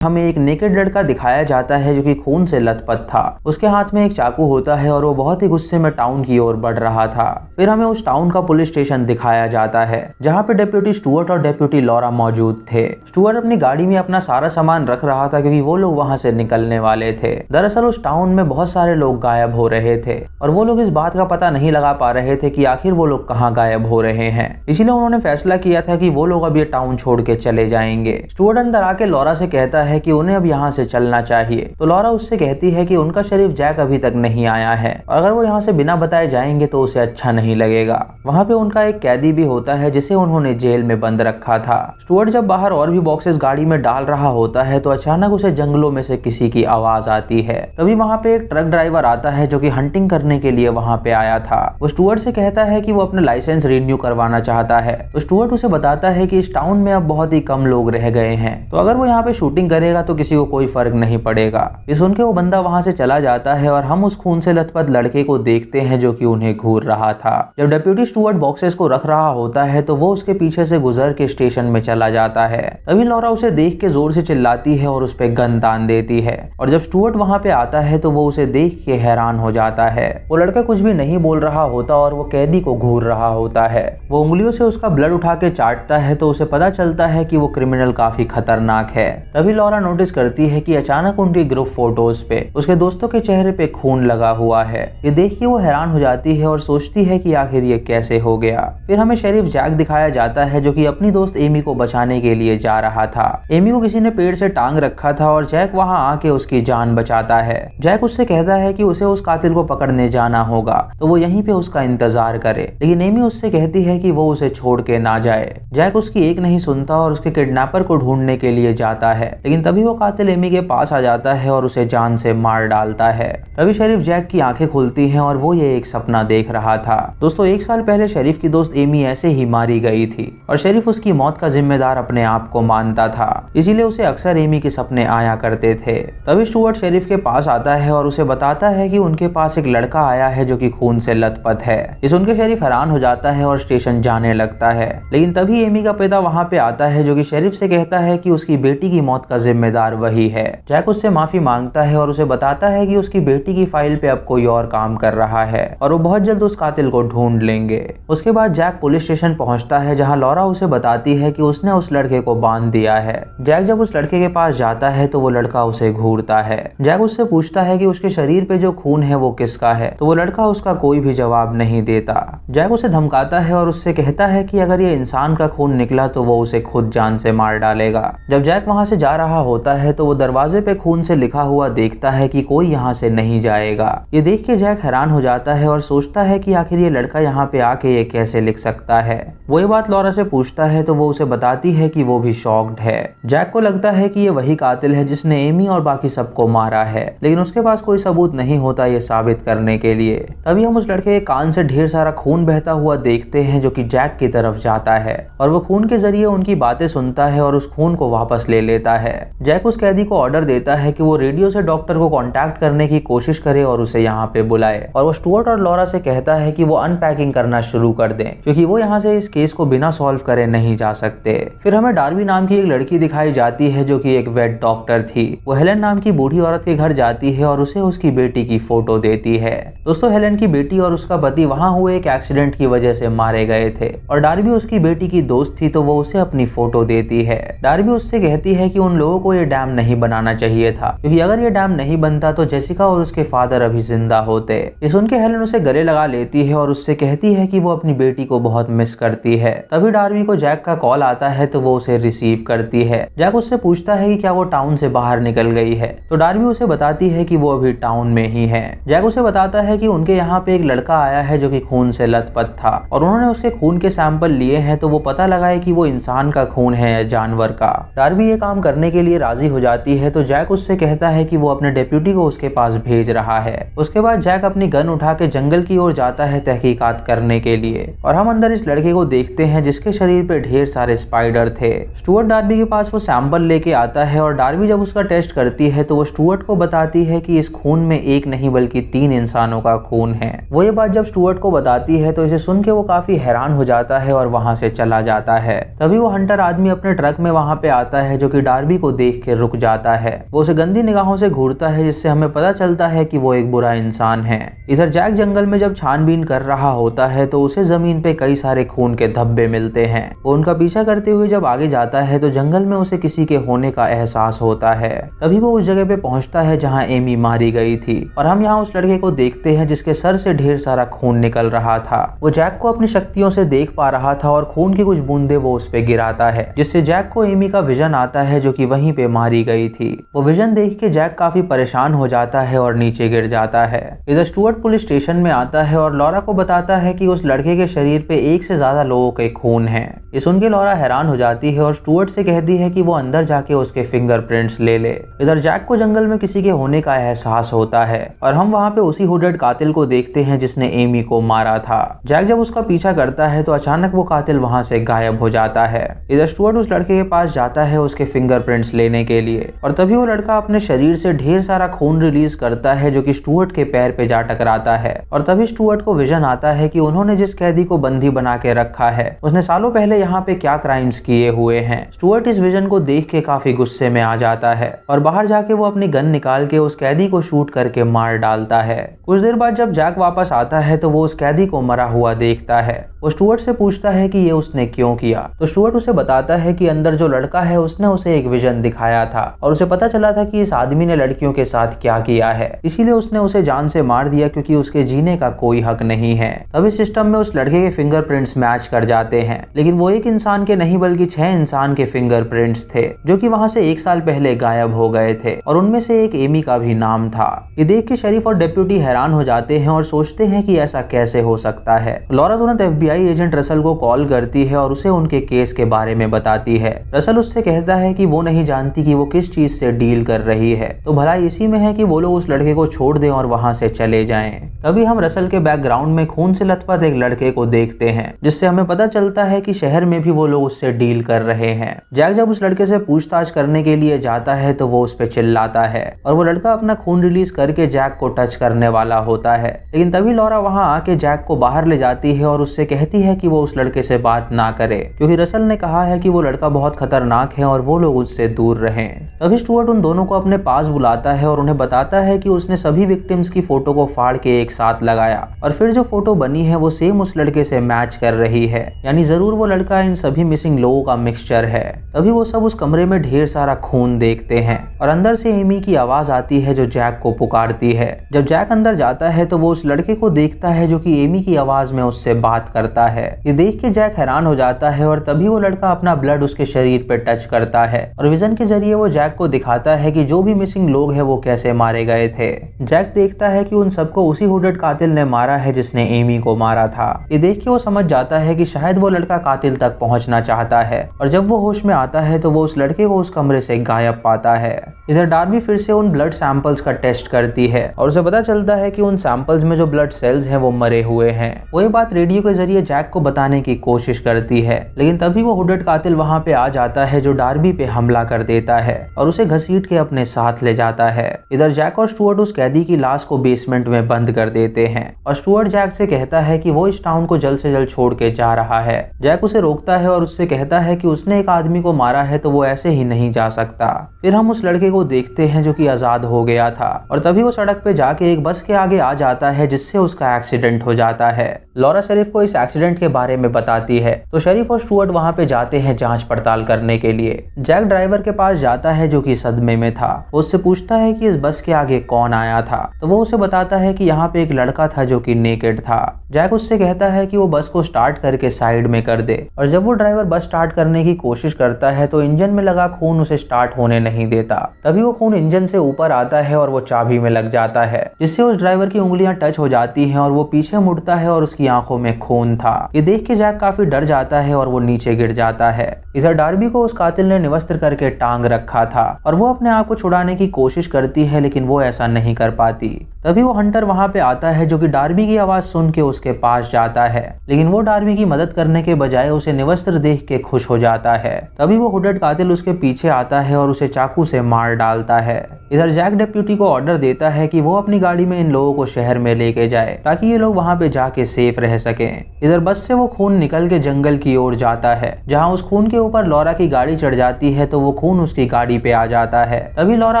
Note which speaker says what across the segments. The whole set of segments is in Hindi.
Speaker 1: हमें एक नेकेड लड़का दिखाया जाता है जो कि खून से लथपथ था। उसके हाथ में एक चाकू होता है और वो बहुत ही गुस्से में टाउन की ओर बढ़ रहा था। फिर हमें उस टाउन का पुलिस स्टेशन दिखाया जाता है जहाँ पे डेप्यूटी स्टुअर्ट और डेप्यूटी लॉरा मौजूद थे। स्टुअर्ट अपनी गाड़ी में अपना सारा सामान रख रहा था क्योंकि वो लोग वहाँ से निकलने वाले थे। दरअसल उस टाउन में बहुत सारे लोग गायब हो रहे थे और वो लोग इस बात का पता नहीं लगा पा रहे थे कि आखिर वो लोग कहाँ गायब हो रहे हैं। इसीलिए उन्होंने फैसला किया था कि वो लोग अब ये टाउन छोड़ के चले जाएंगे। स्टुअर्ट अंदर आके लॉरा से कहता है कि उन्हें अब यहाँ से चलना चाहिए, तो लॉरा उससे कहती है कि उनका शरीफ जैक अभी तक नहीं आया है और अगर वो यहाँ से बिना बताए जाएंगे तो उसे अच्छा नहीं लगेगा। वहाँ पे उनका एक कैदी भी होता है जिसे उन्होंने जेल में बंद रखा था। स्टुअर्ट जब बाहर और भी बॉक्सेस गाड़ी में डाल रहा होता है तो अचानक उसे जंगलों में से किसी की आवाज आती है। तभी वहाँ पे एक ट्रक ड्राइवर आता है जो कि हंटिंग करने के लिए वहाँ पे आया था। वो स्टुअर्ट से कहता है कि वो अपना लाइसेंस रिन्यू करवाना चाहता है। तो स्टुअर्ट उसे बताता है कि इस टाउन में अब बहुत ही कम लोग रह गए हैं, तो अगर वो यहाँ पे शूटिंग करेगा तो किसी को कोई फर्क नहीं पड़ेगा। ये सुन के वो बंदा वहां से चला जाता है और हम उस खून से लथपथ लड़के को देखते हैं जो कि उन्हें घूर रहा था। जब डेप्यूटी स्टुअर्ट बॉक्सेस को रख रहा होता है तो वो उसके पीछे से गुजर के स्टेशन में चला जाता है। तभी लॉरा उसे देख के जोर से चिल्लाती है और उस पे गन तान देती है और जब स्टुअर्ट वहां पे आता है तो वो उसे देख के हैरान हो जाता है। वो लड़का कुछ भी नहीं बोल रहा होता और वो कैदी को घूर रहा होता है। वो उंगलियों से उसका ब्लड उठा के चाटता है तो उसे पता चलता है कि वो क्रिमिनल काफी खतरनाक है। तभी लॉरा नोटिस करती है कि अचानक उनकी ग्रुप फोटोज पे उसके दोस्तों के चेहरे पे खून लगा हुआ है। ये देख के वो हैरान हो जाती है और सोचती है कि आखिर ये कैसे हो गया। फिर हमें शेरिफ जैक दिखाया जाता है जो कि अपनी दोस्त एमी को बचाने के लिए जा रहा था। एमी को किसी ने पेड़ से टांग रखा था और जैक वहां आके उसकी जान बचाता है। जैक उससे कहता है कि उसे उस कातिल को पकड़ने जाना होगा तो वो यहीं पे उसका इंतजार करे, लेकिन एमी उससे कहती है कि वो उसे छोड़ के ना जाए। जैक उसकी एक नहीं सुनता और उसके किडनैपर को ढूंढने के लिए जाता है, लेकिन तभी वो कातिल एमी के पास आ जाता है और उसे जान से मार डालता है। तभी शेरिफ जैक की आंखें खुलती हैं और वो ये एक सपना देख रहा था। दोस्तों, एक साल पहले शेरिफ की दोस्त एमी ऐसे ही मारी गई थी और शेरिफ उसकी मौत का जिम्मेदार अपने आप को मानता था, इसीलिए उसे अक्सर एमी के सपने आया करते थे। तभी स्टुअर्ट शेरिफ के पास आता है और उसे बताता है कि उनके पास एक लड़का आया है जो कि खून से लथपथ है। ये सुनकर शेरिफ हैरान हो जाता है और स्टेशन जाने लगता है, लेकिन तभी एमी का पिता वहाँ पे आता है जो कि शेरिफ से कहता है कि उसकी बेटी की मौत का जिम्मेदार वही है। जैक उससे माफी मांगता है और उसे बताता है कि उसकी बेटी की फाइल पे अब कोई और काम कर रहा है और वो बहुत जल्द उस कातिल को ढूंढ लेंगे। उसके बाद जैक पुलिस स्टेशन पहुंचता है जहां लॉरा उसे बताती है कि उसने उस लड़के को बांध दिया है। जैक जब उस लड़के के पास जाता है तो वो लड़का उसे घूरता है। जैक उससे पूछता है कि उसके शरीर पे जो खून है वो किसका है, तो वो लड़का उसका कोई भी जवाब नहीं देता। जैक उसे धमकाता है और उससे कहता है कि अगर ये इंसान का खून निकला तो वो उसे खुद जान से मार डालेगा। जब जैक वहां से जा रहा होता है तो वो दरवाजे पे खून से लिखा हुआ देखता है कि कोई यहाँ से नहीं जाएगा। ये देख के जैक हैरान हो जाता है और सोचता है कि आखिर ये लड़का यहाँ पे आके ये कैसे लिख सकता है। वो ये बात लॉरा से पूछता है तो वो उसे बताती है कि वो भी शॉक्ड है। जैक को लगता है कि ये वही कातिल है जिसने एमी और बाकी सबको मारा है, लेकिन उसके पास कोई सबूत नहीं होता ये साबित करने के लिए। तभी हम उस लड़के के कान से ढेर सारा खून बहता हुआ देखते हैं जो कि जैक की तरफ जाता है और वो खून के जरिए उनकी बातें सुनता है और उस खून को वापस ले लेता है। जैक उस कैदी को ऑर्डर देता है कि वो रेडियो से डॉक्टर को कांटेक्ट करने की कोशिश करे और उसे यहाँ पे बुलाए और वो स्टुअर्ट और लॉरा से कहता है कि वो अनपैकिंग करना शुरू कर दें क्योंकि वो यहाँ से इस केस को बिना सॉल्व करे नहीं जा सकते। फिर हमें डार्बी नाम की एक लड़की दिखाई जाती है जो कि एक वेट डॉक्टर थी। वो हेलन नाम की बूढ़ी औरत के घर जाती है और उसे उसकी बेटी की फोटो देती है। दोस्तों, हेलन की बेटी और उसका पति वहाँ हुए एक एक्सीडेंट की वजह से मारे गए थे और डार्बी उसकी बेटी की दोस्त थी तो वो उसे अपनी फोटो देती है। डार्बी उससे कहती है कि उन लोगों को ये डैम नहीं बनाना चाहिए था क्योंकि अगर ये डैम नहीं बनता तो जेसिका और उसके फादर अभी जिंदा होते। ये सुन के हेलन उसे गले लगा लेती है और उससे कहती है कि वो अपनी बेटी को बहुत मिस करती है। तभी डार्बी को जैक का कॉल आता है तो वो उसे रिसीव करती है। जैक उससे पूछता है कि क्या वो टाउन से बाहर निकल गई है, तो डार्बी उसे बताती है कि वो अभी टाउन में ही है। जैक उसे बताता है कि उनके यहाँ पे एक लड़का आया है जो कि खून से लथपथ था और उन्होंने उसके खून के सैंपल लिए हैं तो वो पता लगाए कि वो इंसान का खून है या जानवर का। डार्बी ये काम करने के लिए राजी हो जाती है तो जैक उससे कहता है कि वो अपने डेप्यूटी को उसके पास भेज रहा है। उसके बाद जैक अपनी गन उठा के जंगल की ओर जाता है तहकीकात करने के लिए और हम अंदर इस लड़के को देखते हैं जिसके शरीर पे ढेर सारे स्पाइडर थे। स्टुअर्ट डार्बी के पास वो सैंपल लेके आता है और डार्बी जब उसका टेस्ट करती है तो वो स्टुअर्ट को बताती है कि इस खून में एक नहीं बल्कि 3 इंसानों का खून है। वो ये बात जब स्टुअर्ट को बताती है तो इसे सुन के वो काफी हैरान हो जाता है और वहां से चला जाता है। तभी वो हंटर आदमी अपने ट्रक में वहां पे आता है जो कि डार्बी को को देख के रुक जाता है। वो उसे गंदी निगाहों से घूरता है, जिससे हमें पता चलता है कि वो एक बुरा इंसान है। इधर जैक जंगल में जब छानबीन कर रहा होता है तो उसे जमीन पे कई सारे खून के धब्बे मिलते हैं। वो उनका पीछा करते हुए जब आगे जाता है तो जंगल में उसे किसी के होने का एहसास होता है। तभी वो उस जगह पे पहुंचता है जहां एमी मारी गई थी और हम यहाँ उस लड़के को देखते हैं जिसके सर से ढेर सारा खून निकल रहा था। वो जैक को अपनी शक्तियों से देख पा रहा था और खून की कुछ बूंदे वो उस पे गिराता है, जिससे जैक को एमी का विजन आता है जो कि वहीं पे मारी गई थी। वो विजन देख के जैक काफी परेशान हो जाता है और नीचे गिर जाता है। इधर स्टुअर्ट पुलिस स्टेशन में आता है और लॉरा को बताता है कि उस लड़के के शरीर पे एक से ज्यादा लोगों के खून हैं। ये सुन के लॉरा हैरान हो जाती है और स्टुअर्ट से कहती है कि वो अंदर जाके उसके फिंगरप्रिंट्स ले ले। इधर जैक को जंगल में किसी के होने का एहसास होता है और हम वहाँ पे उसी हुडेड कातिल को देखते हैं जिसने एमी को मारा था। जैक जब उसका पीछा करता है तो अचानक वो कातिल वहाँ से गायब हो जाता है। इधर स्टुअर्ट उस लड़के के पास जाता है उसके फिंगरप्रिंट्स लेने के लिए और तभी वो लड़का अपने शरीर से ढेर सारा खून रिलीज करता है जो कि स्टुअर्ट के पैर पे जा टकराता है। और तभी स्टुअर्ट को विजन आता है कि उन्होंने जिस कैदी को बंदी बना के रखा है उसने सालों पहले यहाँ पे क्या क्राइम्स किए हुए हैं। स्टुअर्ट इस विजन को देख के काफी गुस्से में आ जाता है और बाहर जाके वो अपनी गन निकाल के उस कैदी को शूट करके मार डालता है। कुछ देर बाद जब जैक वापस आता है तो वो उस कैदी को मरा हुआ देखता है। वो स्टुअर्ट से पूछता है कि ये उसने क्यों किया, तो स्टुअर्ट उसे बताता है कि अंदर जो लड़का है उसने उसे एक विजन दिखाया था और उसे पता चला था कि इस आदमी ने लड़कियों के साथ क्या किया है, इसीलिए उसने उसे जान से मार दिया क्योंकि उसके जीने का कोई हक नहीं है। तभी सिस्टम में उस लड़के के फिंगरप्रिंट्स मैच कर जाते हैं, लेकिन वो एक इंसान के नहीं बल्कि 6 इंसान के फिंगरप्रिंट्स थे जो कि वहां से 1 साल पहले गायब हो गए थे और उनमें से एक एमी का भी नाम था। ये देख के शरीफ और डेप्यूटी हैरान हो जाते हैं और सोचते हैं कि ऐसा कैसे हो सकता है। लॉरा तुरंत FBI एजेंट रसल को कॉल करती है और उसे उनके केस के बारे में बताती है। रसल उससे कहता है कि वो नहीं जानती कि वो किस चीज से डील कर रही है, तो भला इसी में है कि वो लोग उस लड़के को छोड़ दें और वहां से चले जाएं। तभी हम रसल के बैकग्राउंड में खून से लथपथ एक लड़के को देखते हैं, जिससे हमें पता चलता है कि शहर में भी वो लोग उससे डील कर रहे हैं। जैक जब उस लड़के से पूछताछ करने के लिए जाता है तो वो उस पर चिल्लाता है और वो लड़का अपना खून रिलीज करके जैक को टच करने वाला होता है, लेकिन तभी लॉरा वहां आके जैक को बाहर ले जाती है और उससे कहती है कि वो उस लड़के से बात ना करे क्योंकि रसल ने कहा है कि वो लड़का बहुत खतरनाक है और वो लोग उससे दूर रहें। तभी स्टुअर्ट उन दोनों को अपने पास बुलाता है और उन्हें बताता है कि उसने सभी विक्टिम्स की फोटो को फाड़ के एक साथ लगाया और फिर जो फोटो बनी है वो सेम उस लड़के से मैच कर रही है, यानी जरूर वो लड़का इन सभी मिसिंग लोगों का मिक्सचर है। तभी वो सब उस कमरे में ढेर सारा खून देखते हैं और अंदर से एमी की आवाज आती है जो जैक को पुकारती है। जब जैक अंदर जाता है तो वो उस लड़के को देखता है जो कि एमी की आवाज में उससे बात करता है। ये देख के जैक हैरान हो जाता है और तभी वो लड़का अपना ब्लड उसके शरीर पे टच करता है और विजन के जरिए वो जैक को दिखाता है कि जो भी मिसिंग लोग हैं वो कैसे मारे गए थे। जैक देखता है कि उन सबको उसी हुडेड कातिल ने मारा है जिसने एमी को मारा था। ये देख के वो समझ जाता है कि शायद वो लड़का कातिल तक पहुंचना चाहता है और जब वो होश में आता है तो वो उस लड़के को उस कमरे से गायब पाता है। इधर डार्बी फिर से उन ब्लड सैंपल्स का टेस्ट करती है और उसे पता चलता है कि उन सैंपल्स में जो ब्लड सेल्स हैं वो मरे हुए हैं। वो ये बात रेडियो के जरिए जैक को बताने की कोशिश करती है, लेकिन तभी वो हुडेड कातिल वहां पे आ जाता है जो डार्बी पे हमला कर देता है और उसे घसीट के अपने साथ ले जाता है। इधर जैक और स्टुअर्ट उस कैदी की लाश को बेसमेंट में बंद कर देते हैं और स्टुअर्ट जैक से कहता है कि वो इस टाउन को जल्द से जल्द छोड़ के जा रहा है। जैक उसे रोकता है और उससे कहता है कि उसने एक आदमी को मारा है तो वो ऐसे ही नहीं जा सकता। फिर हम उस लड़के को देखते हैं जो कि आजाद हो गया था और तभी वो सड़क पे जाके एक बस के आगे आ जाता है जिससे उसका एक्सीडेंट हो जाता है। लॉरा शरीफ को इस एक्सीडेंट के बारे में बताती है तो शरीफ और स्टुअर्ट वहां पे जाते हैं जांच पड़ताल करने के लिए। जैक ड्राइवर के पास जाता है जो कि सदमे में था। वो उससे पूछता है कि इस बस के आगे कौन आया था, तो वो उसे बताता है कि यहाँ पे एक लड़का था जो कि नेकेड था। जैक उससे कहता है कि वो बस को स्टार्ट करके साइड में कर दे और जब वो ड्राइवर बस स्टार्ट करने की कोशिश करता है तो इंजन में लगा खून उसे स्टार्ट होने नहीं देता। तभी वो खून इंजन से ऊपर आता है और वो चाबी में लग जाता है, जिससे उस ड्राइवर की उंगलियां टच हो जाती हैं और वो पीछे मुड़ता है और उसकी आंखों में खून था। ये देख के जैक काफी डर जाता है और वो नीचे गिर जाता है। इधर डार्बी को उस कातिल ने निवस्त्र करके टांग रखा था और वो अपने आप को छुड़ाने की कोशिश करती है, लेकिन वो ऐसा नहीं कर पाती। तभी वो हंटर वहां पे आता है जो कि डार्बी की आवाज सुन के उसके पास जाता है, लेकिन वो डार्बी की मदद करने के बजाय उसे निवस्त्र देख के खुश हो जाता है। तभी वो हुडेड कातिल उसके पीछे आता है और उसे चाकू से मार डालता है। इधर जैक डेप्यूटी को ऑर्डर देता है कि वो अपनी गाड़ी में इन लोगों को शहर में लेके जाए ताकि ये लोग वहां पे जाके सेफ रह सकें। इधर बस से वो खून निकल के जंगल की ओर जाता है, जहाँ उस खून के ऊपर लॉरा की गाड़ी चढ़ जाती है तो वो खून उसकी गाड़ी पे आ जाता है। तभी लॉरा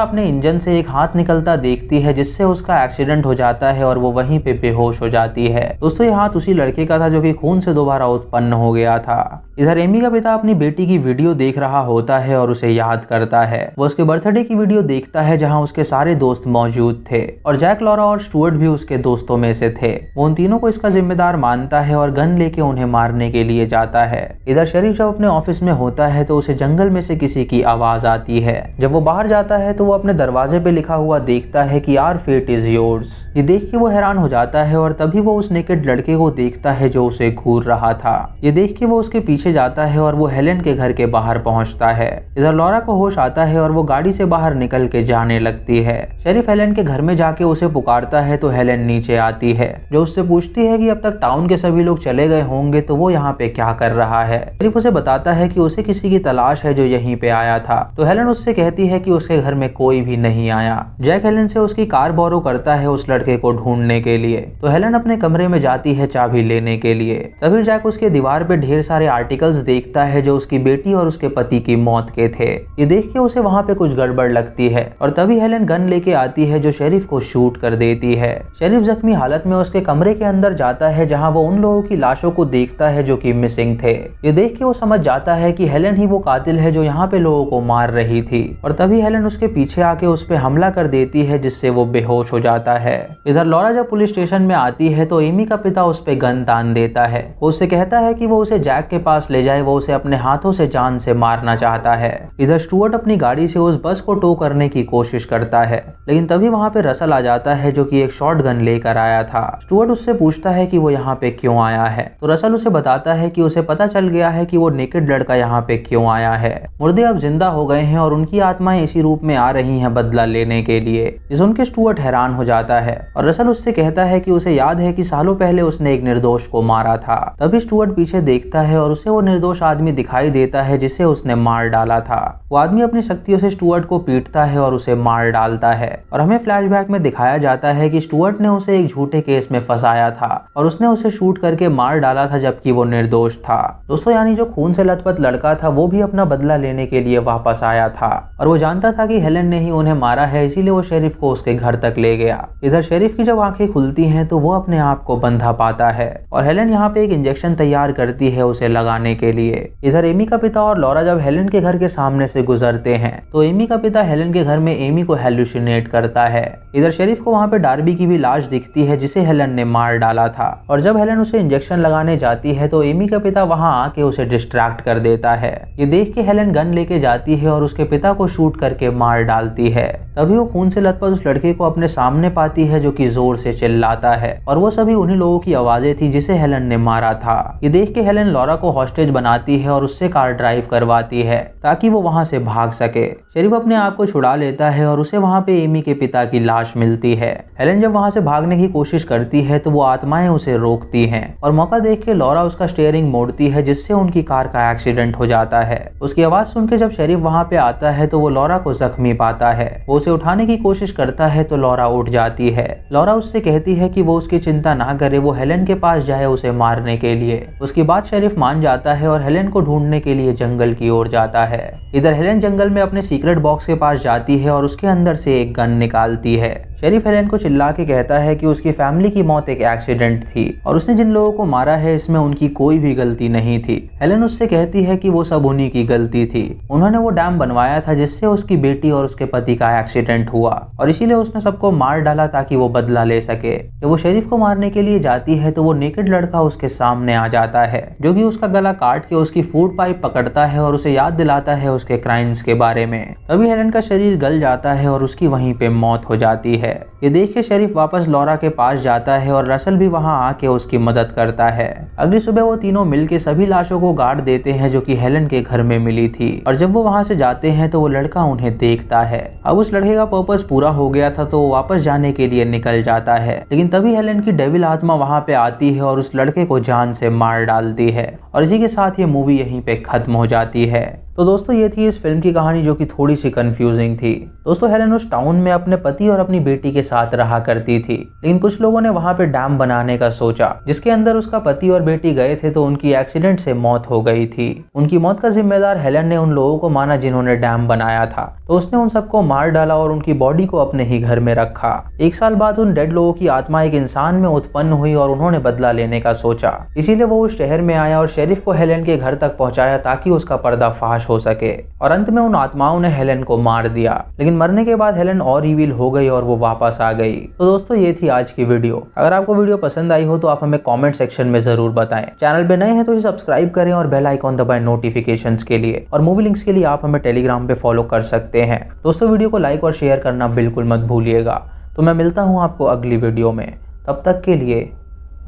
Speaker 1: अपने इंजन से एक हाथ निकलता देखती है जिससे उसका एक्सीडेंट हो जाता है और वो वहीं पे बेहोश हो जाती है। दोस्तों ये हाथ उसी लड़के का था जो कि खून से दोबारा उत्पन्न हो गया था। इधर एमी का पिता अपनी बेटी की वीडियो देख रहा होता है और उसे याद करता है। वो उसके बर्थडे की वीडियो देखता है जहां उसके सारे दोस्त मौजूद थे और जैक, लॉरा और स्टुअर्ट भी उसके दोस्तों में से थे। वो उन तीनों को इसका जिम्मेदार मानता है और गन लेके उन्हें मारने के लिए जाता है। इधर शरीफ जब अपने ऑफिस में होता है तो उसे जंगल में से किसी की आवाज आती है। जब वो बाहर जाता है तो वो अपने दरवाजे पे लिखा हुआ देखता है कि आवर फेट इज योर्स। ये देख के वो हैरान हो जाता है और तभी वो उस नेकेड लड़के को देखता है जो उसे घूर रहा था। ये देख के वो उसके पीछे जाता है और वो हेलेन के घर के बाहर पहुंचता है। इधर लॉरा को होश आता है और वो गाड़ी से बाहर निकल के जाने लगती है। शरीफ हेलेन के घर में जाके उसे पुकारता है तो हेलेन नीचे आती है, जो उससे पूछती है कि अब तक टाउन के सभी लोग चले गए होंगे तो वो यहाँ पे क्या कर रहा है। शरीफ उसे बताता है कि उसे किसी की तलाश है जो यहीं पे आया था। तो हेलेन उससे कहती है कि उसके घर में कोई भी नहीं आया। जैक हेलेन से उसकी कार बोरो करता है उस लड़के को ढूंढने के लिए। तो हेलेन अपने कमरे में जाती है चाबी लेने के लिए। तभी जैक उसके दीवार पे ढेर सारे आर्टिकल्स देखता है जो उसकी बेटी और उसके पति की मौत के थे। ये देख के उसे वहाँ पे कुछ गड़बड़ लगती है और तभी हेलेन गन लेके आती है जो शेरिफ को शूट कर देती है। शेरिफ जख्मी हालत में उसके कमरे के अंदर जाता है जहाँ वो उन लोगों की लाशों को देखता है जो कि मिसिंग थे। ये देख के वो समझ जाता है कि हेलेन ही वो कातिल है जो यहाँ पे लोगों को मार रही थी और तभी हेलेन उसके पीछे आके उस पे हमला कर देती है जिससे वो बेहोश हो जाता है। इधर लॉरा जब पुलिस स्टेशन में आती है तो एमी का पिता उस पे गन तान देता है। वो उससे कहता है कि वो उसे जैक के पास ले जाए, वो उसे अपने हाथों से जान से मारना चाहता है। इधर स्टुअर्ट अपनी गाड़ी से उस बस को टो करने की कोशिश करता है, लेकिन तभी वहाँ पे रसल आ जाता है जो कि एक शॉटगन लेकर आया था। स्टुअर्ट उससे पूछता है कि वो यहाँ पे क्यों आया है। तो रसल उसे बताता है कि उसे पता चल गया है कि वो नेकेड लड़का यहाँ पे क्यों आया है। मुर्दे अब जिंदा हो गए हैं और उनकी आत्माएं इसी रूप में आ रही हैं बदला लेने के लिए। ये सुन के स्टुअर्ट हैरान हो जाता है और रसल उससे कहता है कि उसे याद है कि सालों पहले उसने एक निर्दोष को मारा था। तभी स्टुअर्ट पीछे देखता है और उसे वो निर्दोष आदमी दिखाई देता है जिसे उसने मार डाला था। वो आदमी अपनी शक्तियों से स्टुअर्ट को पीटता है और उसे मार डालता है और हमें फ्लैशबैक में दिखाया जाता है कि स्टुअर्ट ने उसे एक झूठे केस में फंसाया था और उसने उसे शूट करके मार डाला था जबकि वो निर्दोष था। दोस्तों यानी जो खून से लथपथ लड़का था वो भी अपना बदला लेने के लिए वापस आया था और वो जानता था कि हेलेन ने ही उन्हें मारा है, इसीलिए वो शेरिफ को उसके घर तक ले गया। इधर शेरिफ की जब आंखें खुलती हैं तो वो अपने आप को बंधा पाता है और हेलेन यहाँ पे एक इंजेक्शन तैयार करती है उसे लगाने के लिए। इधर एमी का पिता और लॉरा जब हेलेन के घर के सामने से गुजरते हैं तो एमी का पिता हेलेन के घर में एमी को हेलुसिनेट करता है। इधर शेरिफ को वहाँ पे डार्बी की भी लाश दिखती है जिसे हेलेन ने मार डाला था और जब हेलेन उसे इंजेक्शन लगाने जाती है तो एमी का पिता वहाँ आके उसे डिस्ट्रैक्ट कर देता है। ये देख के हेलेन गन लेके जाती है और उसके पिता को शूट करके मार डालती है। तभी वो खून से लथपथ उस लड़के को अपने सामने पाती है जो कि जोर से चिल्लाता है और वो सभी उन्हीं लोगों की आवाजें थी जिसे हेलेन ने मारा था। ये देख के हेलेन लॉरा को हॉस्टेज बनाती है और उससे कार ड्राइव करवाती है ताकि वो वहां से भाग सके। शेरिफ अपने आप को छुड़ा लेता है और उसे वहां पे एमी के पिता की लाश मिलती है। हेलेन जब वहां से भागने की कोशिश करती है तो वो आत्माएं उसे रोकती हैं और मौका देख के लॉरा उसका स्टीयरिंग मोड़ती है जिससे उनकी कार का एक्सीडेंट हो जाता है। उसकी आवाज सुन के जब शेरिफ वहां पे आता है तो वो लॉरा को जख्मी पाता है। वो उसे उठाने की कोशिश करता है तो लॉरा उठ जाती है। लॉरा उससे कहती है कि वो उसकी चिंता ना करे, वो हेलेन के पास जाए उसे मारने के लिए। उसकी बात शेरिफ मान जाता है और हेलेन को ढूंढने के लिए जंगल की ओर जाता है। इधर हेलेन जंगल में अपने सीक्रेट बॉक्स के पास जाती है और उसके अंदर से एक गन निकालती है। शेरिफ हेलेन को चिल्ला के कहता है कि उसकी फैमिली की मौत एक एक्सीडेंट थी और उसने जिन लोगों को मारा है इसमें उनकी कोई भी गलती नहीं थी। हेलेन उससे कहती है कि वो सब उन्हीं की गलती थी। उन्होंने वो डैम बनवाया था जिससे उसकी बेटी और उसके पति का एक्सीडेंट हुआ और इसीलिए उसने सबको मार डाला ताकि वो बदला ले सके। जब वो शेरिफ को मारने के लिए जाती है तो वो नेकेड लड़का उसके सामने आ जाता है जो कि उसका गला काट के उसकी फूड पाइप पकड़ता है और उसे याद दिलाता है उसके क्राइम्स के बारे में। तभी हेलेन का शरीर गल जाता है और उसकी वहीं पे मौत हो जाती है। ये देख के शेरिफ वापस लॉरा के पास जाता है और रसल भी वहां आके उसकी मदद करता है। अगली सुबह वो तीनों मिलके सभी लाशों को गाड़ देते हैं जो कि हेलेन के घर में मिली थी और जब वो वहां से जाते हैं तो वो लड़का उन्हें देखता है। अब उस लड़के का पर्पस पूरा हो गया था तो वो वापस जाने के लिए निकल जाता है, लेकिन तभी हेलेन की डेविल आत्मा वहां पे आती है और उस लड़के को जान से मार डालती है और इसी के साथ ये मूवी यहीं पे खत्म हो जाती है। तो दोस्तों ये थी इस फिल्म की कहानी, जो कि थोड़ी सी कंफ्यूजिंग थी। दोस्तों हेलेन उस टाउन में अपने पति और अपनी बेटी के साथ रहा करती थी, लेकिन कुछ लोगों ने वहां पे डैम बनाने का सोचा, जिसके अंदर उसका पति और बेटी गए थे, तो उनकी एक्सीडेंट से मौत हो गई थी। उनकी मौत का जिम्मेदार हेलेन ने उन लोगों को माना जिन्होंने डैम बनाया था, तो उसने उन सबको मार डाला और उनकी बॉडी को अपने ही घर में रखा। 1 साल बाद उन डेड लोगों की आत्मा एक इंसान में उत्पन्न हुई और उन्होंने बदला लेने का सोचा। इसीलिए वो उस शहर में आया और शेरिफ को हेलेन के घर तक पहुंचाया ताकि उसका पर्दाफाश हो सके। और अंत में उन आत्माओं ने हेलेन को मार दिया, लेकिन मरने के बाद हेलेन और रिवील हो गई और वो वापस आ गई। तो दोस्तों ये थी आज की वीडियो। अगर आपको वीडियो पसंद आई हो तो आप हमें कमेंट सेक्शन में जरूर बताएं। चैनल पे नए हैं तो सब्सक्राइब करें और बेल आइकॉन दबाएं नोटिफिकेशंस के लिए। और मूवी लिंक्स के लिए आप हमें टेलीग्राम पे फॉलो कर सकते हैं। दोस्तों वीडियो को लाइक और शेयर करना बिल्कुल मत भूलिएगा। तो मैं मिलता हूँ आपको अगली वीडियो में, तब तक के लिए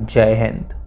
Speaker 1: जय हिंद।